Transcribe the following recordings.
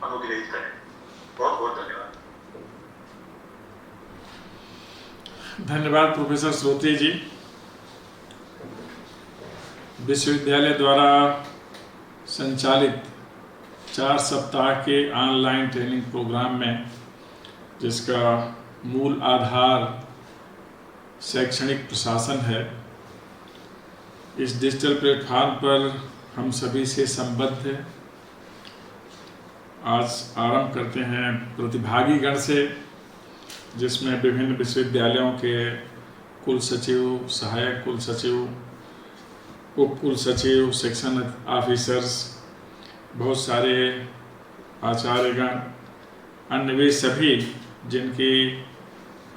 अनुग्रहित करें। बहुत बहुत धन्यवाद। धन्यवाद प्रोफेसर श्रोत्री जी। विश्वविद्यालय द्वारा संचालित 4 सप्ताह के ऑनलाइन ट्रेनिंग प्रोग्राम में, जिसका मूल आधार शैक्षणिक प्रशासन है, इस डिजिटल प्लेटफॉर्म पर हम सभी से संबद्ध हैं। आज आरंभ करते हैं प्रतिभागीगण से, जिसमें विभिन्न विश्वविद्यालयों के कुल सचिव, सहायक कुल सचिव, उप कुल सचिव, सेक्शन ऑफिसर्स, बहुत सारे आचार्यगण, अन्य वे सभी जिनकी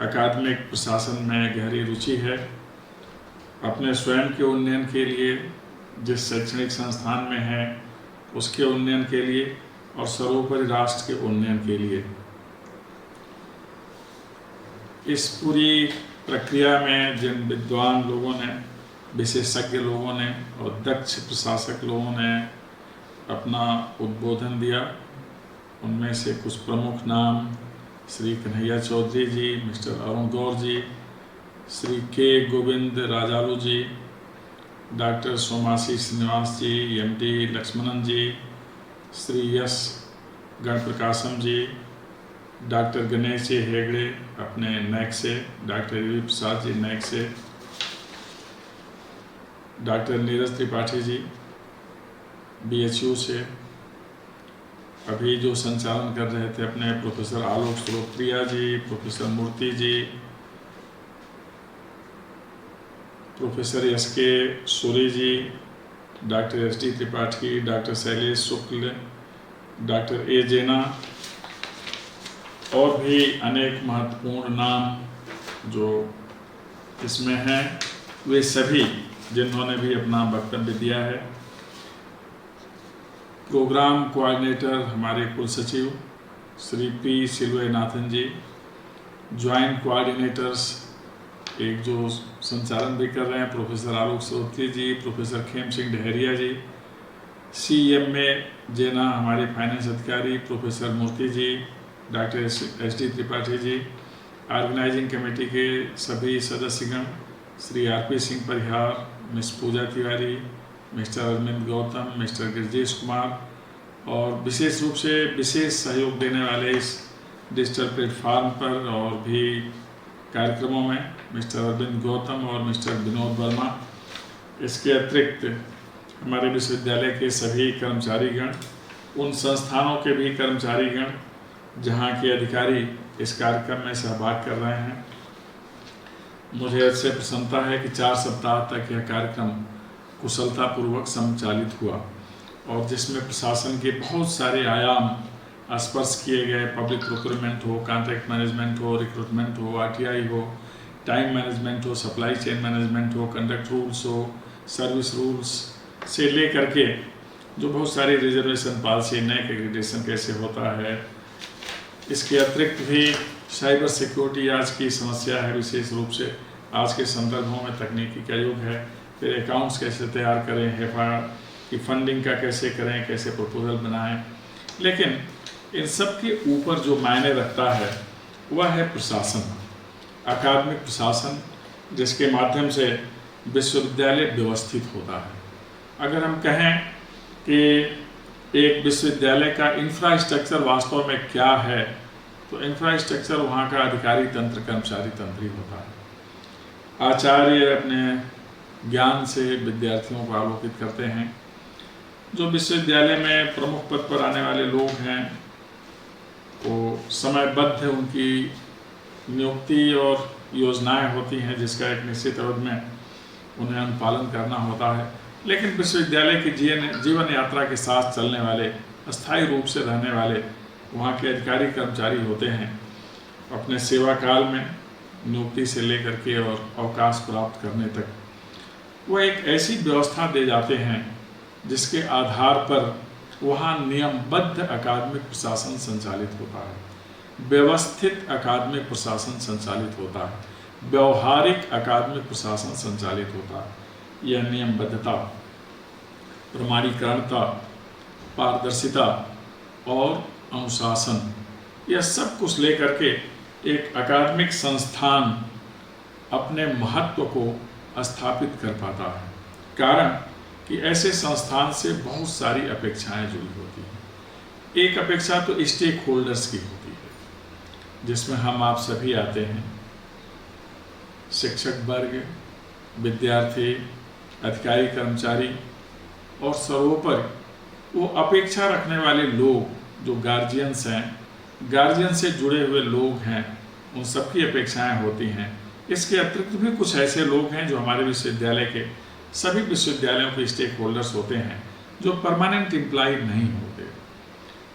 अकादमिक प्रशासन में गहरी रुचि है, अपने स्वयं के उन्नयन के लिए, जिस शैक्षणिक संस्थान में है उसके उन्नयन के लिए और सर्वोपरि राष्ट्र के उन्नयन के लिए, इस पूरी प्रक्रिया में जिन विद्वान लोगों ने, विशेषज्ञ लोगों ने और दक्ष प्रशासक लोगों ने अपना उद्बोधन दिया, उनमें से कुछ प्रमुख नाम Shri Kanhaiya Chaudhary ji, mister Arun Gaur ji, Shri K Govind Rajalu ji, doctor Somasi Srinivas ji, MD Lakshmanan ji, Shri Yash Ganaprakasham ji, doctor Ganesh ji Hegde अपने नैक से, doctor V Prasad ji NAAC से, डॉक्टर नीरज त्रिपाठी जी BHU से, अभी जो संचालन कर रहे थे अपने professor Alok Shrotriya ji, professor Murthy ji, professor SK Suri ji, doctor SD Tripathi, doctor Shailesh Shukla, doctor A जैना और भी अनेक महत्वपूर्ण नाम जो इसमें हैं, वे सभी जिन्होंने भी अपना वक्तव्य दिया है। प्रोग्राम कोऑर्डिनेटर हमारे कुल सचिव श्री P सिल्वनाथन जी, ज्वाइंट कोऑर्डिनेटर्स एक जो संचालन भी कर रहे हैं प्रोफेसर आलोक श्रोत्री जी, प्रोफेसर खेम सिंह डहरिया जी, CMA जैना हमारे फाइनेंस अधिकारी प्रोफेसर मूर्ति जी, doctor SD Tripathi ji, organising committee के सभी सदस्यगण Shri RP Singh Parihar, miss Pooja Tiwari, mister Arvind Gautam, mister Girjesh Kumar और विशेष रूप से विशेष सहयोग देने वाले इस डिजिटल प्लेटफॉर्म पर और भी कार्यक्रमों में मिस्टर अरविंद गौतम और मिस्टर विनोद वर्मा। इसके अतिरिक्त हमारे विश्वविद्यालय के सभी कर्मचारीगण, उन संस्थानों के भी कर्मचारीगण जहाँ के अधिकारी इस कार्यक्रम में सहभाग कर रहे हैं। मुझे इससे प्रसन्नता है कि 4 सप्ताह तक यह कार्यक्रम कुशलतापूर्वक संचालित हुआ और जिसमें प्रशासन के बहुत सारे आयाम स्पर्श किए गए। पब्लिक प्रोक्योरमेंट हो, कॉन्ट्रैक्ट मैनेजमेंट हो, रिक्रूटमेंट हो, RTI हो, टाइम मैनेजमेंट हो, सप्लाई चेन मैनेजमेंट हो, कंडक्ट रूल्स हो, सर्विस रूल्स से ले करके जो बहुत सारी रिजर्वेशन पॉलिसी, नैक एग्रीडेशन कैसे होता है, इसके अतिरिक्त भी साइबर सिक्योरिटी आज की समस्या है, विशेष रूप से आज के संदर्भों में तकनीकी का युग है। फिर अकाउंट्स कैसे तैयार करें, HEPA की फंडिंग का कैसे करें, कैसे प्रपोजल बनाएं। लेकिन इन सब के ऊपर जो मायने रखता है वह है प्रशासन, अकादमिक प्रशासन, जिसके माध्यम से विश्वविद्यालय व्यवस्थित होता है। अगर हम कहें कि एक विश्वविद्यालय का इंफ्रास्ट्रक्चर वास्तव में क्या है, तो इंफ्रास्ट्रक्चर वहाँ का अधिकारी तंत्र, कर्मचारी तंत्र ही होता है। आचार्य अपने ज्ञान से विद्यार्थियों को आलोकित करते हैं। जो विश्वविद्यालय में प्रमुख पद पर आने वाले लोग हैं वो समयबद्ध उनकी नियुक्ति और योजनाएं होती हैं, जिसका एक निश्चित अवधि में उन्हें अनुपालन करना होता है। लेकिन विश्वविद्यालय की जीवन यात्रा के साथ चलने वाले, अस्थायी रूप से रहने वाले वहाँ के अधिकारी कर्मचारी होते हैं। अपने सेवा काल में नियुक्ति से लेकर के और अवकाश प्राप्त करने तक वो एक ऐसी व्यवस्था दे जाते हैं जिसके आधार पर वहाँ नियमबद्ध अकादमिक प्रशासन संचालित होता है, व्यवस्थित अकादमिक प्रशासन संचालित होता है, व्यवहारिक अकादमिक प्रशासन संचालित होता है। यह नियमबद्धता, प्रमाणीकरणता, पारदर्शिता और अनुशासन, यह सब कुछ लेकर के एक अकादमिक संस्थान अपने महत्व को स्थापित कर पाता है। कारण कि ऐसे संस्थान से बहुत सारी अपेक्षाएं जुड़ी होती हैं। एक अपेक्षा तो स्टेक होल्डर्स की होती है, जिसमें हम आप सभी आते हैं, शिक्षक वर्ग, विद्यार्थी, अधिकारी, कर्मचारी और सर्वोपरि वो अपेक्षा रखने वाले लोग जो गार्जियंस हैं, गार्जियन से जुड़े हुए लोग हैं, उन सबकी अपेक्षाएं होती हैं। इसके अतिरिक्त भी कुछ ऐसे लोग हैं जो हमारे विश्वविद्यालय के सभी विश्वविद्यालयों के स्टेक होल्डर्स होते हैं, जो परमानेंट एम्प्लॉय नहीं होते,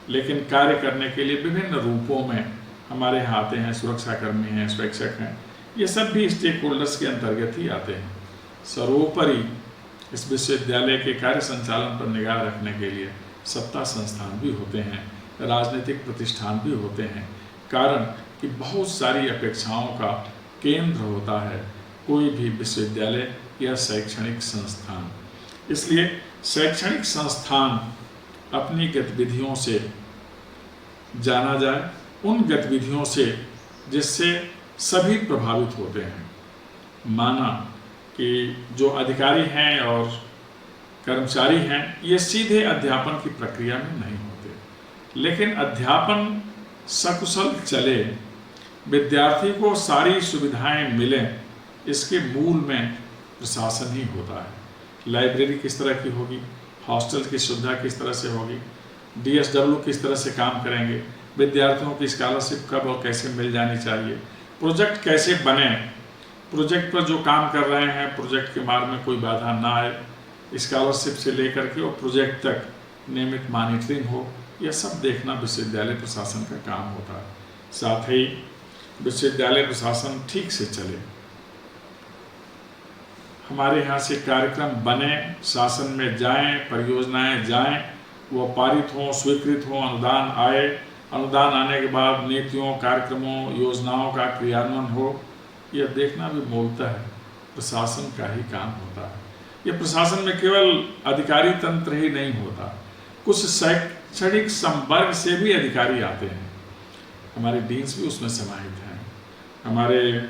लेकिन कार्य करने के लिए विभिन्न रूपों में हमारे यहाँ आते हैं। सुरक्षाकर्मी हैं, स्वैच्छिक हैं, ये सब भी स्टेक होल्डर्स के अंतर्गत ही आते हैं। सर्वोपरि इस विश्वविद्यालय के कार्य संचालन पर निगाह रखने के लिए सत्ता संस्थान भी होते हैं, राजनीतिक प्रतिष्ठान भी होते हैं। कारण कि बहुत सारी अपेक्षाओं का केंद्र होता है कोई भी विश्वविद्यालय या शैक्षणिक संस्थान। इसलिए शैक्षणिक संस्थान अपनी गतिविधियों से जाना जाए, उन गतिविधियों से जिससे सभी प्रभावित होते हैं। माना कि जो अधिकारी हैं और कर्मचारी हैं, ये सीधे अध्यापन की प्रक्रिया में नहीं होते, लेकिन अध्यापन सकुशल चले, विद्यार्थी को सारी सुविधाएं मिलें, इसके मूल में प्रशासन ही होता है। लाइब्रेरी किस तरह की होगी, हॉस्टल की सुविधा किस तरह से होगी, DSW किस तरह से काम करेंगे, विद्यार्थियों की स्कॉलरशिप कब और कैसे मिल जानी चाहिए, प्रोजेक्ट कैसे बने, प्रोजेक्ट पर जो काम कर रहे हैं प्रोजेक्ट के मार्ग में कोई बाधा ना आए, स्कॉलरशिप से लेकर के और प्रोजेक्ट तक नियमित मॉनिटरिंग हो, यह सब देखना विश्वविद्यालय प्रशासन का काम होता है। साथ ही विश्वविद्यालय प्रशासन ठीक से चले, हमारे यहाँ से कार्यक्रम बने, शासन में जाएं, परियोजनाएं जाएं, वो पारित हों, स्वीकृत हों, अनुदान आए, अनुदान आने के बाद नीतियों, कार्यक्रमों, योजनाओं का क्रियान्वयन हो, यह देखना भी मूलतः प्रशासन का ही काम होता है। यह प्रशासन में केवल अधिकारी तंत्र ही नहीं होता, कुछ शैक्षणिक संवर्ग से भी अधिकारी आते हैं। हमारे डीन्स भी उसमें समाहित हैं, हमारे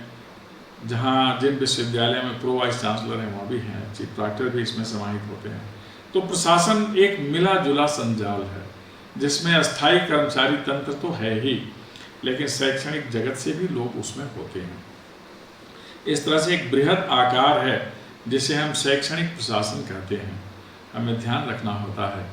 जहाँ जिन विश्वविद्यालय में प्रो वाइस चांसलर हैं वहाँ भी हैं, चीफ प्रॉक्टर भी इसमें समाहित होते हैं। तो प्रशासन एक मिला जुला संजाल है, जिसमें अस्थायी कर्मचारी तंत्र तो है ही, लेकिन शैक्षणिक जगत से भी लोग उसमें होते हैं। इस तरह से एक बृहद आकार है जिसे हम शैक्षणिक प्रशासन कहते हैं। हमें ध्यान रखना होता है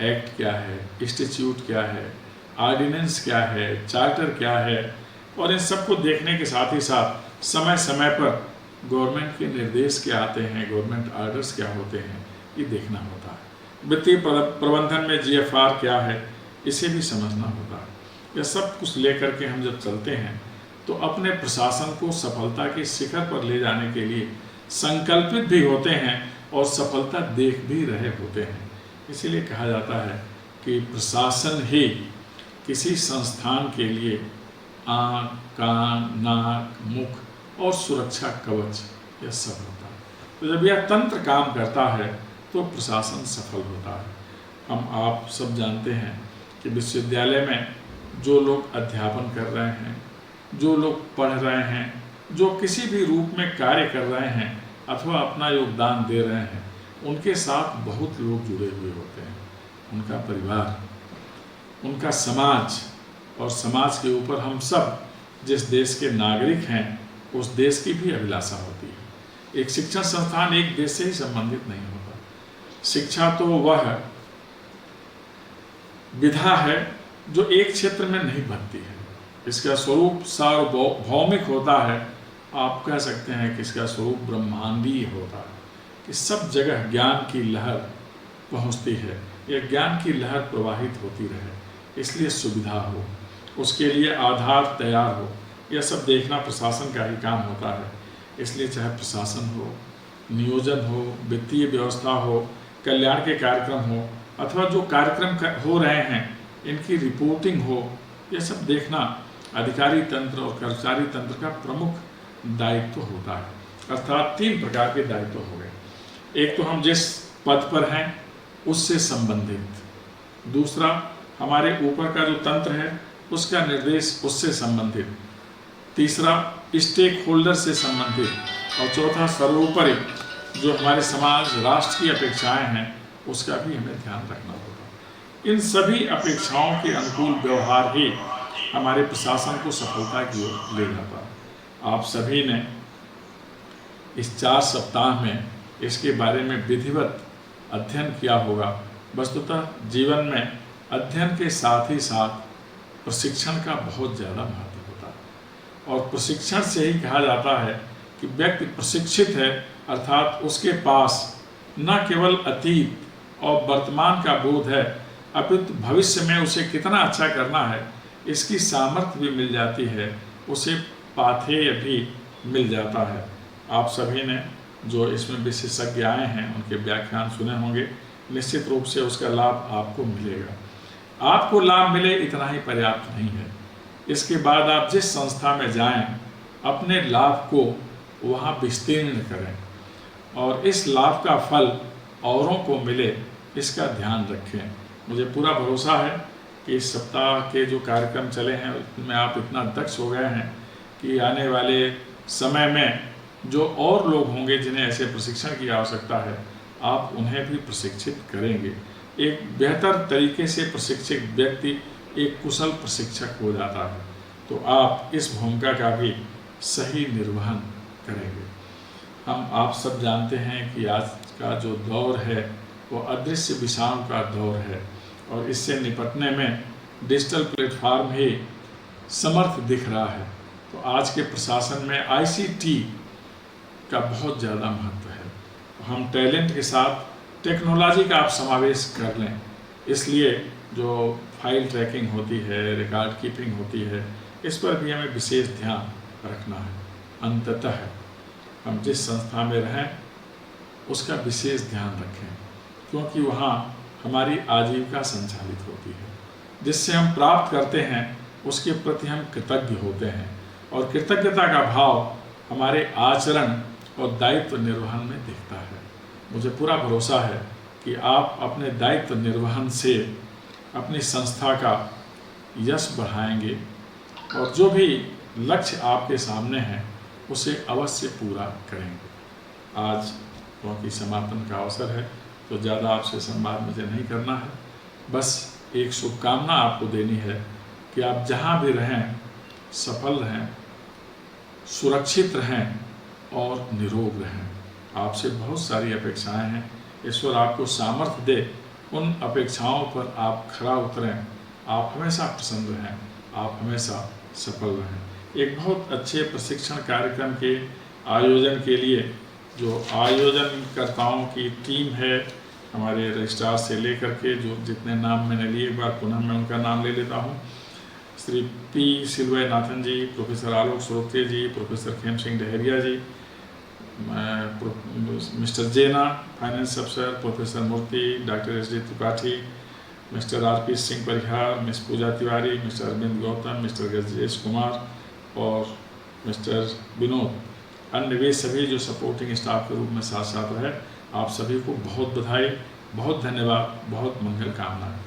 एक्ट क्या है, इंस्टीट्यूट क्या है, ऑर्डिनेंस क्या है, चार्टर क्या है, और इन सबको देखने के साथ ही साथ समय समय पर गवर्नमेंट के निर्देश क्या आते हैं, गवर्नमेंट ऑर्डर्स क्या होते हैं, ये देखना होता है। वित्तीय प्रबंधन में GFR क्या है, इसे भी समझना होता है। यह सब कुछ लेकर के हम जब चलते हैं तो अपने प्रशासन को सफलता के शिखर पर ले जाने के लिए संकल्पित भी होते हैं और सफलता देख भी रहे होते हैं। इसीलिए कहा जाता है कि प्रशासन ही किसी संस्थान के लिए आँख, कान, नाक, मुख और सुरक्षा कवच, यह सब होता है। तो जब यह तंत्र काम करता है तो प्रशासन सफल होता है। हम आप सब जानते हैं कि विश्वविद्यालय में जो लोग अध्यापन कर रहे हैं, जो लोग पढ़ रहे हैं, जो किसी भी रूप में कार्य कर रहे हैं अथवा अपना योगदान दे रहे हैं, उनके साथ बहुत लोग जुड़े हुए होते हैं। उनका परिवार, उनका समाज, और समाज के ऊपर हम सब जिस देश के नागरिक हैं उस देश की भी अभिलाषा होती है। एक शिक्षण संस्थान एक देश से ही संबंधित नहीं होता। शिक्षा तो वह विधा है जो एक क्षेत्र में नहीं बनती है, इसका स्वरूप सार्वभौमिक होता है। आप कह सकते हैं कि इसका स्वरूप ब्रह्मांडीय होता है, कि सब जगह ज्ञान की लहर पहुंचती है, यह ज्ञान की लहर प्रवाहित होती रहे, इसलिए सुविधा हो, उसके लिए आधार तैयार हो, यह सब देखना प्रशासन का ही काम होता है। इसलिए चाहे प्रशासन हो, नियोजन हो, वित्तीय व्यवस्था हो, कल्याण के कार्यक्रम हो, अथवा जो कार्यक्रम हो रहे हैं इनकी रिपोर्टिंग हो, यह सब देखना अधिकारी तंत्र और कर्मचारी तंत्र का प्रमुख दायित्व होता है। अर्थात 3 प्रकार के दायित्व हो गए। एक तो हम जिस पद पर हैं उससे संबंधित, दूसरा हमारे ऊपर का जो तंत्र है उसका निर्देश उससे संबंधित, तीसरा स्टेक होल्डर से संबंधित, और चौथा सर्वोपरि जो हमारे समाज राष्ट्र की अपेक्षाएं हैं उसका भी हमें ध्यान रखना होगा। इन सभी अपेक्षाओं के अनुकूल व्यवहार ही हमारे प्रशासन को सफलता की ओर ले जाता है। आप सभी ने इस 4 सप्ताह में इसके बारे में विधिवत अध्ययन किया होगा। वस्तुतः जीवन में अध्ययन के साथ ही साथ प्रशिक्षण का बहुत ज़्यादा महत्व होता है, और प्रशिक्षण से ही कहा जाता है कि व्यक्ति प्रशिक्षित है, अर्थात उसके पास न केवल अतीत और वर्तमान का बोध है, अपितु भविष्य में उसे कितना अच्छा करना है इसकी सामर्थ्य भी मिल जाती है, उसे पाथेय भी मिल जाता है। आप सभी ने जो इसमें विशेषज्ञ आए हैं उनके व्याख्यान सुने होंगे, निश्चित रूप से उसका लाभ आपको मिलेगा। आपको लाभ मिले इतना ही पर्याप्त नहीं है, इसके बाद आप जिस संस्था में जाएं अपने लाभ को वहाँ विस्तीर्ण करें और इस लाभ का फल औरों को मिले इसका ध्यान रखें। मुझे पूरा भरोसा है कि इस सप्ताह के जो कार्यक्रम चले हैं उसमें आप इतना दक्ष हो गए हैं कि आने वाले समय में जो और लोग होंगे जिन्हें ऐसे प्रशिक्षण की आवश्यकता है आप उन्हें भी प्रशिक्षित करेंगे। एक बेहतर तरीके से प्रशिक्षित व्यक्ति एक कुशल प्रशिक्षक हो जाता है, तो आप इस भूमिका का भी सही निर्वहन करेंगे। हम आप सब जानते हैं कि आज का जो दौर है वो अदृश्य विषाणु का दौर है, और इससे निपटने में डिजिटल प्लेटफॉर्म ही समर्थ दिख रहा है। तो आज के प्रशासन में ICT का बहुत ज़्यादा महत्व है। तो हम टैलेंट के साथ टेक्नोलॉजी का आप समावेश कर लें, इसलिए जो फाइल ट्रैकिंग होती है, रिकॉर्ड कीपिंग होती है, इस पर भी हमें विशेष ध्यान रखना है। अंततः हम जिस संस्था में रहें उसका विशेष ध्यान रखें, क्योंकि वहाँ हमारी आजीविका संचालित होती है। जिससे हम प्राप्त करते हैं उसके प्रति हम कृतज्ञ होते हैं, और कृतज्ञता का भाव हमारे आचरण और दायित्व निर्वहन में दिखता है। मुझे पूरा भरोसा है कि आप अपने दायित्व निर्वहन से अपनी संस्था का यश बढ़ाएंगे, और जो भी लक्ष्य आपके सामने हैं उसे अवश्य पूरा करेंगे। आज क्योंकि समापन का अवसर है तो ज़्यादा आपसे संवाद मुझे नहीं करना है, बस एक शुभकामना आपको देनी है कि आप जहाँ भी रहें सफल रहें, सुरक्षित रहें और निरोग रहें। आपसे बहुत सारी अपेक्षाएं हैं, ईश्वर आपको सामर्थ्य दे उन अपेक्षाओं पर आप खरा उतरें। आप हमेशा प्रसन्न रहें, आप हमेशा सफल रहें। एक बहुत अच्छे प्रशिक्षण कार्यक्रम के आयोजन के लिए जो आयोजनकर्ताओं की टीम है, हमारे रजिस्ट्रार से लेकर के जो जितने नाम मैंने लिए, एक बार पुनः मैं उनका नाम ले लेता हूँ। Shri P. Silvainathan ji, professor Alok Shrote ji, professor Khem Singh Dahariya ji, mister Jena finance अफसर, professor Murthy, doctor SD Tripathi, mister RP Singh Parihar, miss Pooja Tiwari, mister Arvind Gautam, mister Gajesh Kumar और मिस्टर विनोद, अन्य वे सभी जो सपोर्टिंग स्टाफ के रूप में साथ साथ रहे, आप सभी को बहुत बधाई, बहुत धन्यवाद, बहुत मंगल कामना।